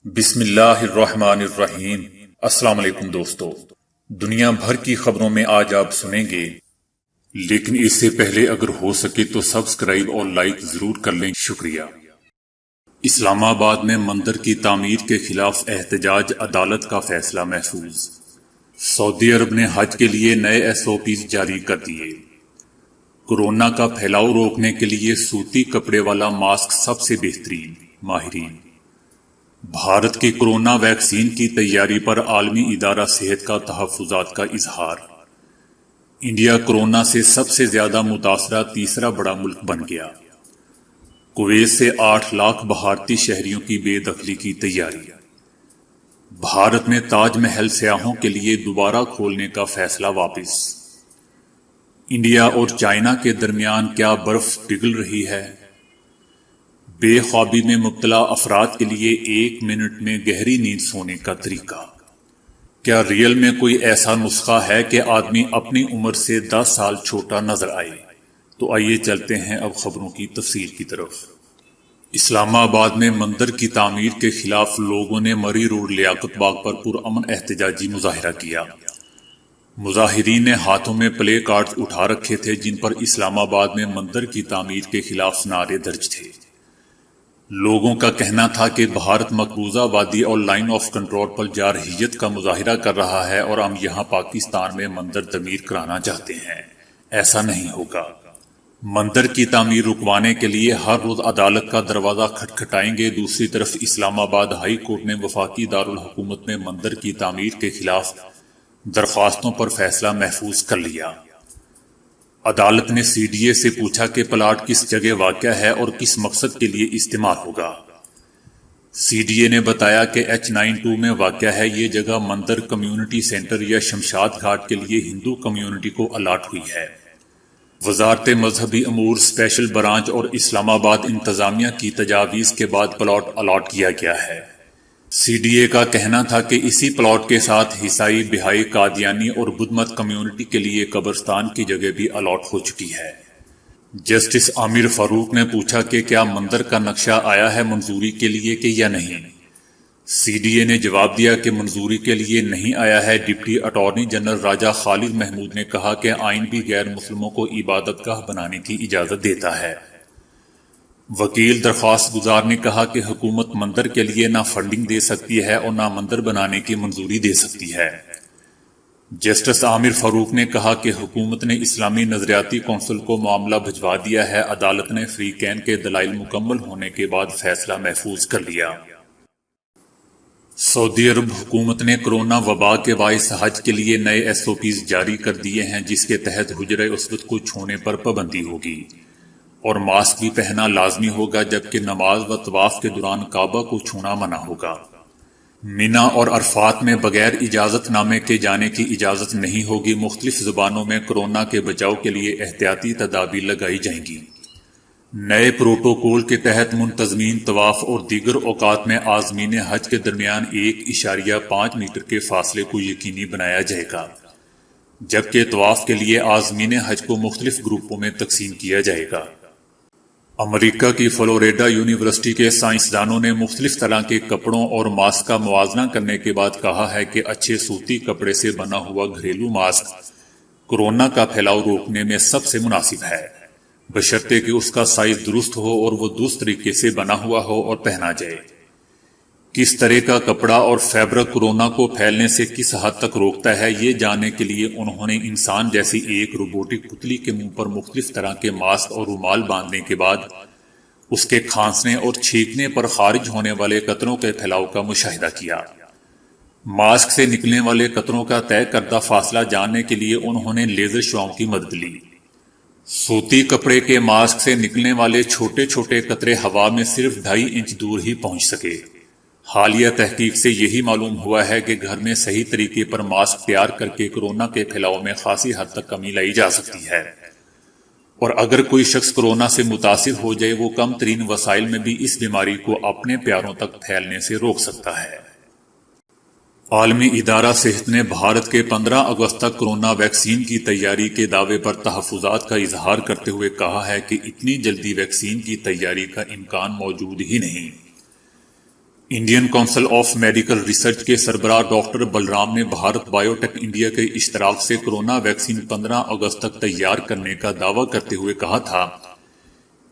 بسم اللہ الرحمن الرحیم۔ السلام علیکم دوستو، دنیا بھر کی خبروں میں آج آپ سنیں گے، لیکن اس سے پہلے اگر ہو سکے تو سبسکرائب اور لائک ضرور کر لیں، شکریہ۔ اسلام آباد میں مندر کی تعمیر کے خلاف احتجاج، عدالت کا فیصلہ محفوظ۔ سعودی عرب نے حج کے لیے نئے SOPs جاری کر دیے۔ کورونا کا پھیلاؤ روکنے کے لیے سوتی کپڑے والا ماسک سب سے بہترین، ماہرین۔ بھارت کی کورونا ویکسین کی تیاری پر عالمی ادارہ صحت کا تحفظات کا اظہار۔ انڈیا کورونا سے سب سے زیادہ متاثرہ تیسرا بڑا ملک بن گیا۔ کویت سے 8 لاکھ بھارتی شہریوں کی بے دخلی کی تیاری۔ بھارت میں تاج محل سیاحوں کے لیے دوبارہ کھولنے کا فیصلہ واپس۔ انڈیا اور چائنا کے درمیان کیا برف پگھل رہی ہے؟ بے خوابی میں مبتلا افراد کے لیے 1 منٹ میں گہری نیند سونے کا طریقہ۔ کیا ریئل میں کوئی ایسا نسخہ ہے کہ آدمی اپنی عمر سے 10 سال چھوٹا نظر آئے؟ تو آئیے چلتے ہیں اب خبروں کی تفصیل کی طرف۔ اسلام آباد میں مندر کی تعمیر کے خلاف لوگوں نے مری روڈ لیاقت باغ پر پرامن احتجاجی مظاہرہ کیا۔ مظاہرین نے ہاتھوں میں پلے کارڈز اٹھا رکھے تھے جن پر اسلام آباد میں مندر کی تعمیر کے خلاف نعرے درج تھے۔ لوگوں کا کہنا تھا کہ بھارت مقبوضہ وادی اور لائن آف کنٹرول پر جارحیت کا مظاہرہ کر رہا ہے اور ہم یہاں پاکستان میں مندر تعمیر کرانا چاہتے ہیں۔ ایسا نہیں ہوگا۔ مندر کی تعمیر رکوانے کے لیے ہر روز عدالت کا دروازہ کھٹکھٹائیں گے۔ دوسری طرف اسلام آباد ہائی کورٹ نے وفاقی دارالحکومت میں مندر کی تعمیر کے خلاف درخواستوں پر فیصلہ محفوظ کر لیا۔ عدالت نے CDA سے پوچھا کہ پلاٹ کس جگہ واقع ہے اور کس مقصد کے لیے استعمال ہوگا۔ CDA نے بتایا کہ H92 میں واقع ہے۔ یہ جگہ مندر کمیونٹی سینٹر یا شمشاد گھاٹ کے لیے ہندو کمیونٹی کو الاٹ ہوئی ہے۔ وزارت مذہبی امور اسپیشل برانچ اور اسلام آباد انتظامیہ کی تجاویز کے بعد پلاٹ الاٹ کیا گیا ہے۔ CDA کا کہنا تھا کہ اسی پلاٹ کے ساتھ عیسائی، بہائی، قادیانی اور بدھ مت کمیونٹی کے لیے قبرستان کی جگہ بھی الاٹ ہو چکی ہے۔ جسٹس عامر فاروق نے پوچھا کہ کیا مندر کا نقشہ آیا ہے منظوری کے لیے کہ یا نہیں۔ CDA نے جواب دیا کہ منظوری کے لیے نہیں آیا ہے۔ ڈپٹی اٹارنی جنرل راجہ خالد محمود نے کہا کہ آئین بھی غیر مسلموں کو عبادت گاہ بنانے کی اجازت دیتا ہے۔ وکیل درخواست گزار نے کہا کہ حکومت مندر کے لیے نہ فنڈنگ دے سکتی ہے اور نہ مندر بنانے کی منظوری دے سکتی ہے۔ جسٹس عامر فاروق نے کہا کہ حکومت نے اسلامی نظریاتی کونسل کو معاملہ بھجوا دیا ہے۔ عدالت نے فریقین کے دلائل مکمل ہونے کے بعد فیصلہ محفوظ کر لیا۔ سعودی عرب حکومت نے کورونا وبا کے باعث حج کے لیے نئے SOPs جاری کر دیے ہیں جس کے تحت حجرہ اسود کو چھونے پر پابندی ہوگی اور ماسک بھی پہننا لازمی ہوگا، جبکہ نماز و طواف کے دوران کعبہ کو چھونا منع ہوگا۔ مینا اور عرفات میں بغیر اجازت نامے کے جانے کی اجازت نہیں ہوگی۔ مختلف زبانوں میں کورونا کے بچاؤ کے لیے احتیاطی تدابیر لگائی جائیں گی۔ نئے پروٹوکول کے تحت منتظمین طواف اور دیگر اوقات میں عازمین حج کے درمیان 1.5 میٹر کے فاصلے کو یقینی بنایا جائے گا، جبکہ طواف کے لیے عازمین حج کو مختلف گروپوں میں تقسیم کیا جائے گا۔ امریکہ کی فلوریڈا یونیورسٹی کے سائنسدانوں نے مختلف طرح کے کپڑوں اور ماسک کا موازنہ کرنے کے بعد کہا ہے کہ اچھے سوتی کپڑے سے بنا ہوا گھریلو ماسک کورونا کا پھیلاؤ روکنے میں سب سے مناسب ہے، بشرطے کہ اس کا سائز درست ہو اور وہ درست طریقے سے بنا ہوا ہو اور پہنا جائے۔ کس طرح کا کپڑا اور فیبرک کورونا کو پھیلنے سے کس حد تک روکتا ہے، یہ جاننے کے لیے انہوں نے انسان جیسی ایک روبوٹک پتلی کے منہ پر مختلف طرح کے ماسک اور رومال باندھنے کے بعد اس کے کھانسنے اور چھینکنے پر خارج ہونے والے قطروں کے پھیلاؤ کا مشاہدہ کیا۔ ماسک سے نکلنے والے قطروں کا طے کردہ فاصلہ جاننے کے لیے انہوں نے لیزر شعاؤں کی مدد لی۔ سوتی کپڑے کے ماسک سے نکلنے والے چھوٹے چھوٹے قطرے ہوا میں صرف 2.5 انچ دور ہی پہنچ سکے۔ حالیہ تحقیق سے یہی معلوم ہوا ہے کہ گھر میں صحیح طریقے پر ماسک تیار کر کے کورونا کے پھیلاؤ میں خاصی حد تک کمی لائی جا سکتی ہے، اور اگر کوئی شخص کورونا سے متاثر ہو جائے وہ کم ترین وسائل میں بھی اس بیماری کو اپنے پیاروں تک پھیلنے سے روک سکتا ہے۔ عالمی ادارہ صحت نے بھارت کے 15 اگست تک کورونا ویکسین کی تیاری کے دعوے پر تحفظات کا اظہار کرتے ہوئے کہا ہے کہ اتنی جلدی ویکسین کی تیاری کا امکان موجود ہی نہیں۔ Indian council of medical research کے سربراہ ڈاکٹر بلرام نے بھارت بایو ٹیک انڈیا کے اشتراک سے کورونا ویکسین 15 اگست تک تیار کرنے کا دعویٰ کرتے ہوئے کہا تھا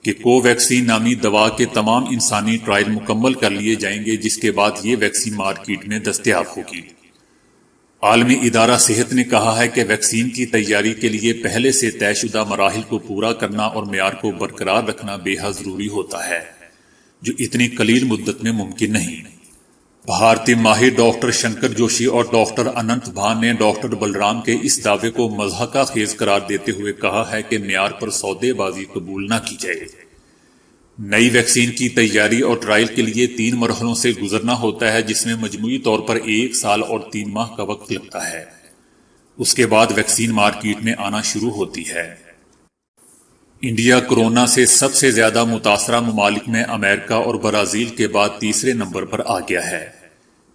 کہ کو ویکسین نامی دوا کے تمام انسانی ٹرائل مکمل کر لیے جائیں گے، جس کے بعد یہ ویکسین مارکیٹ میں دستیاب ہوگی۔ عالمی ادارہ صحت نے کہا ہے کہ ویکسین کی تیاری کے لیے پہلے سے طے شدہ مراحل کو پورا کرنا اور معیار کو برقرار رکھنا بے حد ضروری ہوتا ہے، جو اتنی قلیل مدت میں ممکن نہیں۔ بھارتی ماہر ڈاکٹر شنکر جوشی اور ڈاکٹر اننت بھان نے ڈاکٹر بلرام کے اس دعوے کو مضحکہ خیز قرار دیتے ہوئے کہا ہے کہ معیار پر سودے بازی قبول نہ کی جائے۔ نئی ویکسین کی تیاری اور ٹرائل کے لیے 3 مرحلوں سے گزرنا ہوتا ہے، جس میں مجموعی طور پر 1 سال اور 3 ماہ کا وقت لگتا ہے۔ اس کے بعد ویکسین مارکیٹ میں آنا شروع ہوتی ہے۔ انڈیا کورونا سے سب سے زیادہ متاثرہ ممالک میں امریکہ اور برازیل کے بعد تیسرے نمبر پر آ گیا ہے،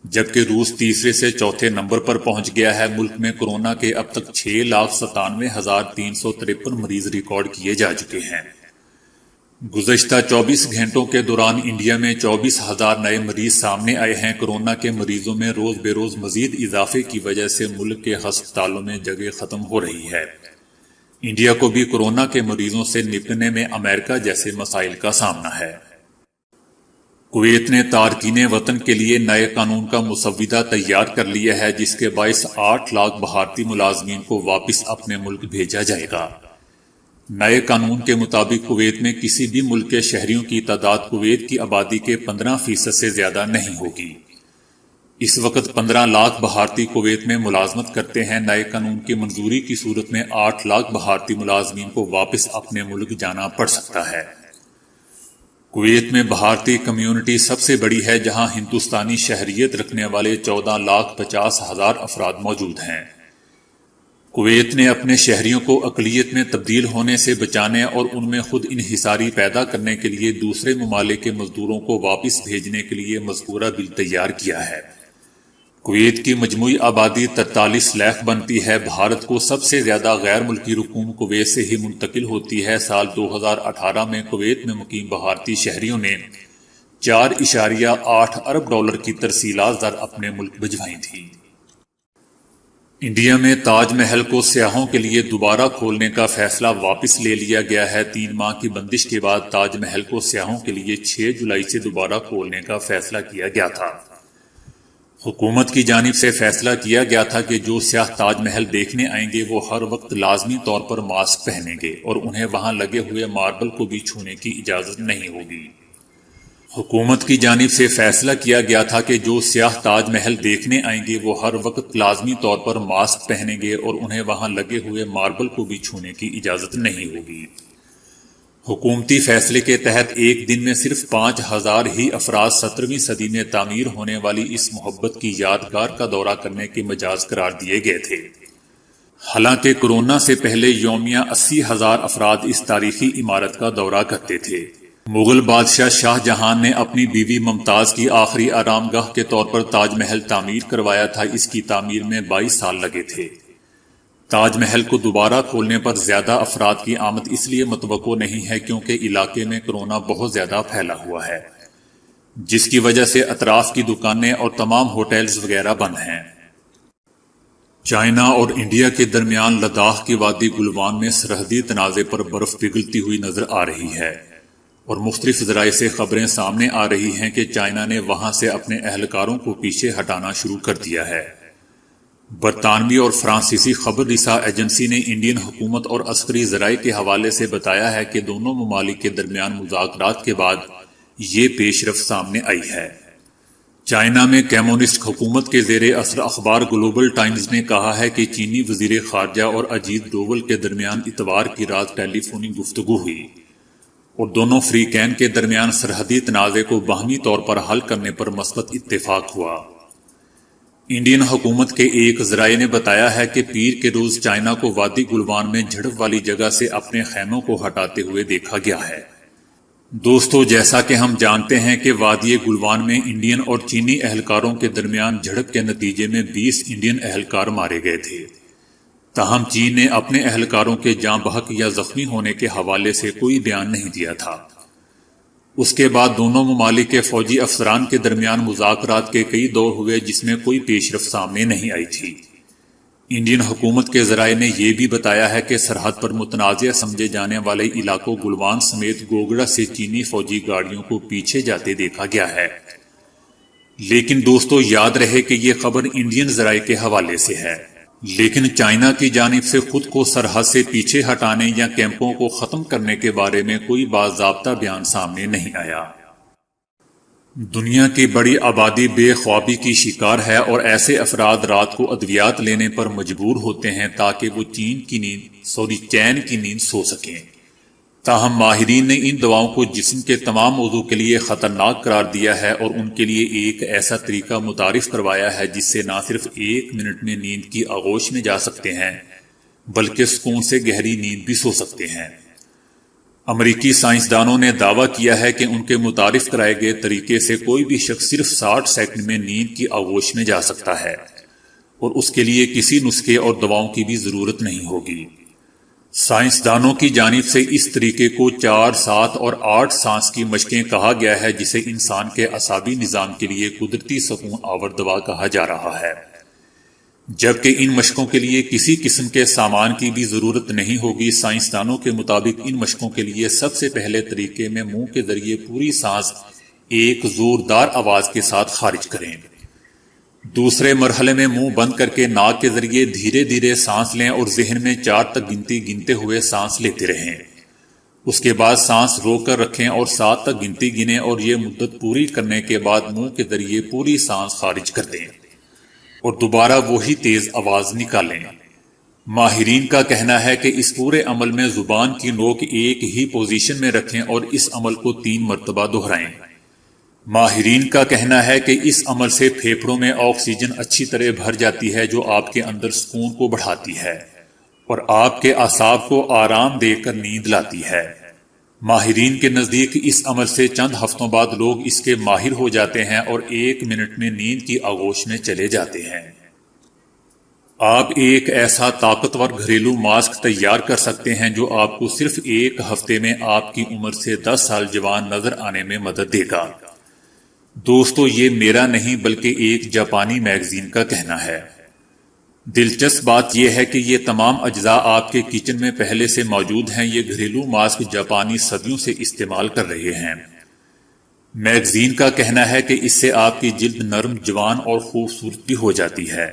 جبکہ روس تیسرے سے چوتھے نمبر پر پہنچ گیا ہے۔ ملک میں کورونا کے اب تک 6,97,353 مریض ریکارڈ کیے جا چکے ہیں۔ گزشتہ 24 گھنٹوں کے دوران انڈیا میں 24,000 نئے مریض سامنے آئے ہیں۔ کورونا کے مریضوں میں روز بے روز مزید اضافے کی وجہ سے ملک کے ہسپتالوں میں جگہ ختم ہو رہی ہے۔ انڈیا کو بھی کورونا کے مریضوں سے نپٹنے میں امریکہ جیسے مسائل کا سامنا ہے۔ کویت نے تارکین وطن کے لیے نئے قانون کا مسودہ تیار کر لیا ہے، جس کے باعث 8 لاکھ بھارتی ملازمین کو واپس اپنے ملک بھیجا جائے گا۔ نئے قانون کے مطابق کویت میں کسی بھی ملک کے شہریوں کی تعداد کویت کی آبادی کے 15% سے زیادہ نہیں ہوگی۔ اس وقت 15 لاکھ بھارتی کویت میں ملازمت کرتے ہیں۔ نئے قانون کی منظوری کی صورت میں 8 لاکھ بھارتی ملازمین کو واپس اپنے ملک جانا پڑ سکتا ہے۔ کویت میں بھارتی کمیونٹی سب سے بڑی ہے، جہاں ہندوستانی شہریت رکھنے والے 14,50,000 افراد موجود ہیں۔ کویت نے اپنے شہریوں کو اقلیت میں تبدیل ہونے سے بچانے اور ان میں خود انحصاری پیدا کرنے کے لیے دوسرے ممالک کے مزدوروں کو واپس بھیجنے کے لیے مذکورہ بل تیار کیا ہے۔ کویت کی مجموعی آبادی 43 لاکھ بنتی ہے۔ بھارت کو سب سے زیادہ غیر ملکی رکوم کویت سے ہی منتقل ہوتی ہے۔ سال 2018 میں کویت میں مقیم بھارتی شہریوں نے $4.8 ارب کی ترسیلات زر اپنے ملک بھجوائی تھی۔ انڈیا میں تاج محل کو سیاحوں کے لیے دوبارہ کھولنے کا فیصلہ واپس لے لیا گیا ہے۔ 3 ماہ کی بندش کے بعد تاج محل کو سیاحوں کے لیے 6 جولائی سے دوبارہ کھولنے کا فیصلہ کیا گیا تھا۔ حکومت کی جانب سے فیصلہ کیا گیا تھا کہ جو سیاح تاج محل دیکھنے آئیں گے وہ ہر وقت لازمی طور پر ماسک پہنیں گے اور انہیں وہاں لگے ہوئے ماربل کو بھی چھونے کی اجازت نہیں ہوگی۔ حکومت کی جانب سے فیصلہ کیا گیا تھا کہ جو سیاح تاج محل دیکھنے آئیں گے وہ ہر وقت لازمی طور پر ماسک پہنیں گے اور انہیں وہاں لگے ہوئے ماربل کو بھی چھونے کی اجازت نہیں ہوگی۔ حکومتی فیصلے کے تحت ایک دن میں صرف 5,000 ہی افراد 17ویں صدی میں تعمیر ہونے والی اس محبت کی یادگار کا دورہ کرنے کے مجاز قرار دیے گئے تھے۔ حالانکہ کورونا سے پہلے یومیہ 80,000 افراد اس تاریخی عمارت کا دورہ کرتے تھے۔ مغل بادشاہ شاہ جہان نے اپنی بیوی ممتاز کی آخری آرام گاہ کے طور پر تاج محل تعمیر کروایا تھا۔ اس کی تعمیر میں 22 سال لگے تھے۔ تاج محل کو دوبارہ کھولنے پر زیادہ افراد کی آمد اس لیے متوقع نہیں ہے کیونکہ علاقے میں کورونا بہت زیادہ پھیلا ہوا ہے، جس کی وجہ سے اطراف کی دکانیں اور تمام ہوٹلز وغیرہ بند ہیں۔ چائنا اور انڈیا کے درمیان لداخ کی وادی گلوان میں سرحدی تنازع پر برف پگھلتی ہوئی نظر آ رہی ہے اور مختلف ذرائع سے خبریں سامنے آ رہی ہیں کہ چائنا نے وہاں سے اپنے اہلکاروں کو پیچھے ہٹانا شروع کر دیا ہے۔ برطانوی اور فرانسیسی خبر رساں ایجنسی نے انڈین حکومت اور عسکری ذرائع کے حوالے سے بتایا ہے کہ دونوں ممالک کے درمیان مذاکرات کے بعد یہ پیش رفت سامنے آئی ہے۔ چائنا میں کمیونسٹ حکومت کے زیر اثر اخبار گلوبل ٹائمز نے کہا ہے کہ چینی وزیر خارجہ اور اجیت ڈوول کے درمیان اتوار کی رات ٹیلی فونی گفتگو ہوئی اور دونوں فریقین کے درمیان سرحدی تنازع کو باہمی طور پر حل کرنے پر مثبت اتفاق ہوا۔ انڈین حکومت کے ایک ذرائع نے بتایا ہے کہ پیر کے روز چائنا کو وادی گلوان میں جھڑپ والی جگہ سے اپنے خیموں کو ہٹاتے ہوئے دیکھا گیا ہے۔ دوستو، جیسا کہ ہم جانتے ہیں کہ وادی گلوان میں انڈین اور چینی اہلکاروں کے درمیان جھڑپ کے نتیجے میں 20 انڈین اہلکار مارے گئے تھے، تاہم چین نے اپنے اہلکاروں کے جاں بحق یا زخمی ہونے کے حوالے سے کوئی بیان نہیں دیا تھا۔ اس کے بعد دونوں ممالک کے فوجی افسران کے درمیان مذاکرات کے کئی دور ہوئے جس میں کوئی پیش رفت سامنے نہیں آئی تھی۔ انڈین حکومت کے ذرائع نے یہ بھی بتایا ہے کہ سرحد پر متنازع سمجھے جانے والے علاقوں گلوان سمیت گوگڑا سے چینی فوجی گاڑیوں کو پیچھے جاتے دیکھا گیا ہے۔ لیکن دوستو یاد رہے کہ یہ خبر انڈین ذرائع کے حوالے سے ہے، لیکن چائنا کی جانب سے خود کو سرحد سے پیچھے ہٹانے یا کیمپوں کو ختم کرنے کے بارے میں کوئی باضابطہ بیان سامنے نہیں آیا۔ دنیا کی بڑی آبادی بے خوابی کی شکار ہے اور ایسے افراد رات کو ادویات لینے پر مجبور ہوتے ہیں تاکہ وہ چین کی نیند سو سکیں۔ تاہم ماہرین نے ان دواؤں کو جسم کے تمام عضو کے لیے خطرناک قرار دیا ہے اور ان کے لیے ایک ایسا طریقہ متعارف کروایا ہے جس سے نہ صرف 1 منٹ میں نیند کی آغوش میں جا سکتے ہیں بلکہ سکون سے گہری نیند بھی سو سکتے ہیں۔ امریکی سائنسدانوں نے دعویٰ کیا ہے کہ ان کے متعارف کرائے گئے طریقے سے کوئی بھی شخص صرف 60 سیکنڈ میں نیند کی آغوش میں جا سکتا ہے اور اس کے لیے کسی نسخے اور دواؤں کی بھی ضرورت نہیں ہوگی۔ سائنسدانوں کی جانب سے اس طریقے کو 4، 7 اور 8 سانس کی مشقیں کہا گیا ہے جسے انسان کے اعصابی نظام کے لیے قدرتی سکون آور دوا کہا جا رہا ہے، جبکہ ان مشقوں کے لیے کسی قسم کے سامان کی بھی ضرورت نہیں ہوگی۔ سائنسدانوں کے مطابق ان مشقوں کے لیے سب سے پہلے طریقے میں منہ کے ذریعے پوری سانس ایک زوردار آواز کے ساتھ خارج کریں، دوسرے مرحلے میں منہ بند کر کے ناک کے ذریعے دھیرے دھیرے سانس لیں اور ذہن میں 4 تک گنتے ہوئے سانس لیتے رہیں۔ اس کے بعد سانس روک کر رکھیں اور 7 تک گنیں اور یہ مدت پوری کرنے کے بعد منہ کے ذریعے پوری سانس خارج کر دیں اور دوبارہ وہی تیز آواز نکالیں۔ ماہرین کا کہنا ہے کہ اس پورے عمل میں زبان کی نوک ایک ہی پوزیشن میں رکھیں اور اس عمل کو 3 مرتبہ دہرائیں۔ ماہرین کا کہنا ہے کہ اس عمل سے پھیپھڑوں میں آکسیجن اچھی طرح بھر جاتی ہے جو آپ کے اندر سکون کو بڑھاتی ہے اور آپ کے اعصاب کو آرام دے کر نیند لاتی ہے۔ ماہرین کے نزدیک اس عمل سے چند ہفتوں بعد لوگ اس کے ماہر ہو جاتے ہیں اور 1 منٹ میں نیند کی آغوش میں چلے جاتے ہیں۔ آپ ایک ایسا طاقتور گھریلو ماسک تیار کر سکتے ہیں جو آپ کو صرف 1 ہفتے میں آپ کی عمر سے 10 سال جوان نظر آنے میں مدد دے گا۔ دوستو یہ میرا نہیں بلکہ ایک جاپانی میگزین کا کہنا ہے۔ دلچسپ بات یہ ہے کہ یہ تمام اجزاء آپ کے کچن میں پہلے سے موجود ہیں۔ یہ گھریلو ماسک جاپانی صدیوں سے استعمال کر رہے ہیں۔ میگزین کا کہنا ہے کہ اس سے آپ کی جلد نرم، جوان اور خوبصورت بھی ہو جاتی ہے۔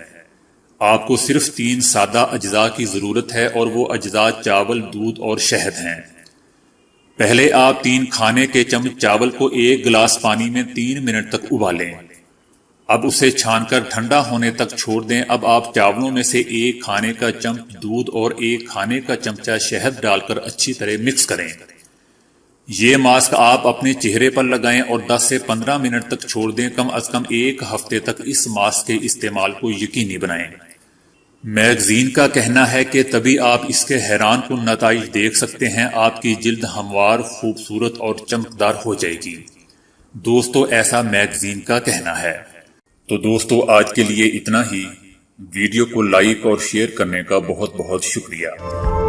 آپ کو صرف 3 سادہ اجزاء کی ضرورت ہے اور وہ اجزاء چاول، دودھ اور شہد ہیں۔ پہلے آپ 3 کھانے کے چمچ چاول کو 1 گلاس پانی میں 3 منٹ تک ابالیں۔ اب اسے چھان کر ٹھنڈا ہونے تک چھوڑ دیں۔ اب آپ چاولوں میں سے 1 کھانے کا چمچ دودھ اور 1 کھانے کا چمچہ شہد ڈال کر اچھی طرح مکس کریں۔ یہ ماسک آپ اپنے چہرے پر لگائیں اور 10 سے 15 منٹ تک چھوڑ دیں۔ کم از کم 1 ہفتے تک اس ماسک کے استعمال کو یقینی بنائیں۔ میگزین کا کہنا ہے کہ تبھی آپ اس کے حیران کن نتائج دیکھ سکتے ہیں۔ آپ کی جلد ہموار، خوبصورت اور چمکدار ہو جائے گی۔ دوستو ایسا میگزین کا کہنا ہے۔ تو دوستو آج کے لیے اتنا ہی۔ ویڈیو کو لائک اور شیئر کرنے کا بہت بہت شکریہ۔